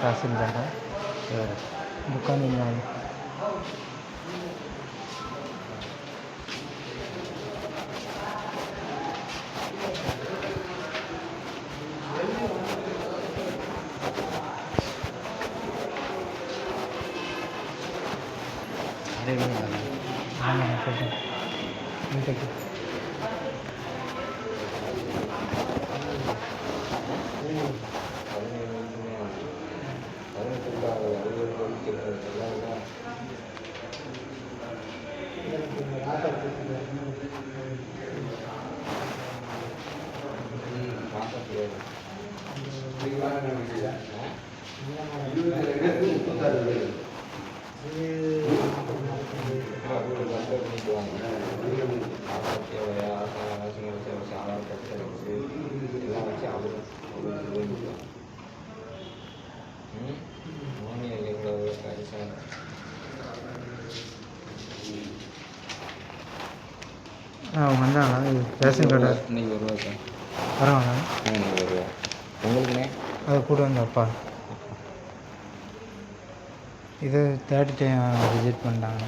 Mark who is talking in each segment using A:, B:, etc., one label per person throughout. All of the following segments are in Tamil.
A: தாசில்தார் புக்கானி வந்தாங்களா ரேஷன் கடை
B: இன்னைக்கு வருவாங்க
A: வராங்களா
B: இன்னைக்கு வருவா உங்களுக்குண்ணே
A: அதை கூட வந்து அப்பா இது தேர்ட் டைம் விசிட் பண்ணிட்டாங்க.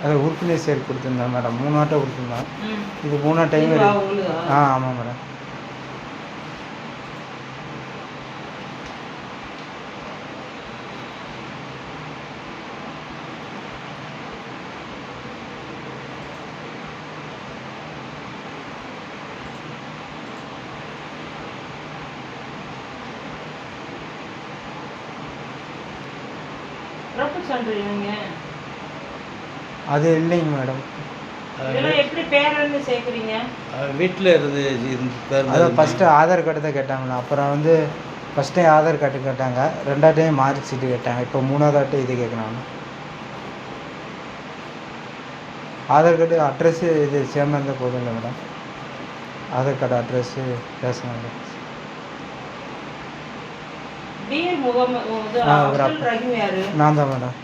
A: அது உறுப்பினர் சேர் கொடுத்துருந்தேன் மேடம் 3 ஆட்டோ கொடுத்துருந்தேன். இது 3 டைம் ஆமாம் மேடம். அது இல்லைங்க மேடம்.
B: வீட்டில் இருந்து
A: அதான் ஃபஸ்ட்டு ஆதார் கார்டு தான் கேட்டாங்க. அப்புறம் வந்து ஃபஸ்ட் டைம் ஆதார் கார்டு கேட்டாங்க, 2ஆவது டைம் மார்க் ஷீட்டு கேட்டாங்க, இப்போ 3ஆவது இது கேட்குறாங்க. ஆதார் கார்டு அட்ரஸ்ஸு இது சேமாக இருந்தால் போதும் இல்லை madam. Aadhaar card address ration card நான் தான் மேடம்.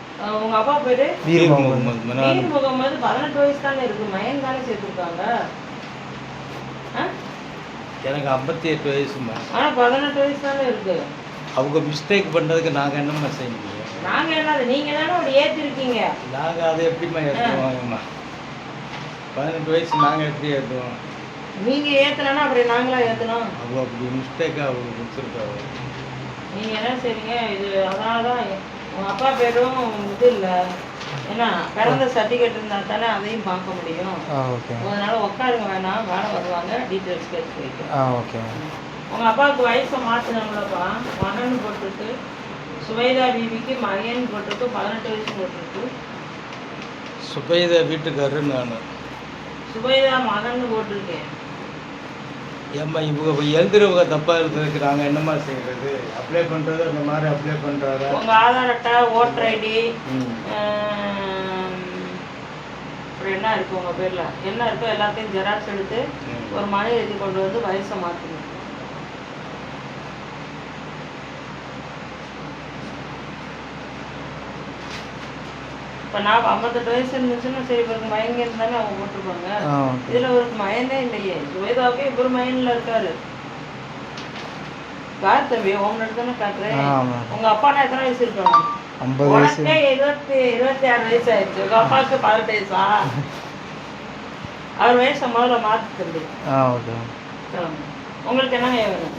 C: உங்க அப்பா பேரு
A: வீர் முகமது.
C: 18 வயசு தானே இருக்கு, மயன் தானே சேர்த்துருக்காங்க.
B: எனக்கு 58 வயசுமா.
C: ஆனா 18 வயசு தானே இருக்கு.
B: அவங்க மிஸ்டேக் பண்ணுறதுக்கு நாங்கள் என்னம்மா செய்ய முடியும்?
C: நாங்கள் என்ன, நீங்கள் தானே ஒரு ஏற்றிருக்கீங்க.
B: நாங்கள் அதை எப்படிம்மா ஏற்றுவோங்கம்மா? 18 வயசு நாங்கள் எப்படி ஏற்றுவோம்?
C: நீங்கள் ஏற்றலைன்னா அப்படி நாங்களா ஏற்றணும்?
B: அவங்க அப்படி மிஸ்டேக்காக அவங்க முடிச்சிருக்காங்க.
C: நீங்கள் என்ன செய்றீங்க? இது அதனால தான் உங்கள் அப்பா பேரும் இது இல்லை, ஏன்னா பிறந்த சர்டிஃபிகேட் இருந்தால் தானே அதையும் பார்க்க முடியும். அதனால உட்காருங்க, வேணாம் வேலை வருவாங்க, டீட்டெயில்ஸ் கேட்டு போயிட்டு.
A: ஓகே.
C: உங்கள் அப்பாவுக்கு வயசை மாற்றினவங்களப்பா, மகன் போட்டிருக்கு, சுபைதா பிபிக்கு மகன் போட்டிருக்கு, 18 வயசு போட்டிருக்கு.
B: சுபைதா வீட்டுக்காரரு நான்.
C: சுபைதா மகன் போட்டிருக்கேன்.
B: ஏம்மா இவங்க எழுதுறவங்க தப்பாக இருக்கிறதுக்கு நாங்கள் என்னம்மா செய்கிறது? அப்ளை பண்ணுறது அந்த மாதிரி அப்ளை பண்ணுறாங்க.
C: உங்கள் ஆதார் அட்டை, ஓட்டர் ஐடி, அப்புறம் என்ன இருக்குது உங்கள் பேரில் என்ன இருக்கோ எல்லாத்தையும் ஜெராக்ஸ் எடுத்து ஒரு மனு எழுதி கொண்டு வந்து வயசை மாற்றணும். இப்போ நான் 58 வயசு இருந்துச்சுன்னா சரி, இவருக்கு மயங்க இருந்தாலும் அவங்க போட்டிருப்பாங்க. இதில் ஒரு மயனே இல்லையே, சுவேதாவுக்கே இவர் மயனில் இருக்காரு. கார் தம்பி உங்கள்கிட்ட தானே காட்டுறேன். உங்கள் அப்பானா எத்தனை வயசு இருக்கணும்?
A: 50 வயசு.
C: 26 வயசு ஆயிடுச்சு. உங்கள் அப்பாவுக்கு 18 வயசா? அவர் வயசை முதல்ல மாற்றி தம்பி.
A: ஓகே.
C: உங்களுக்கு என்ன வேணும்?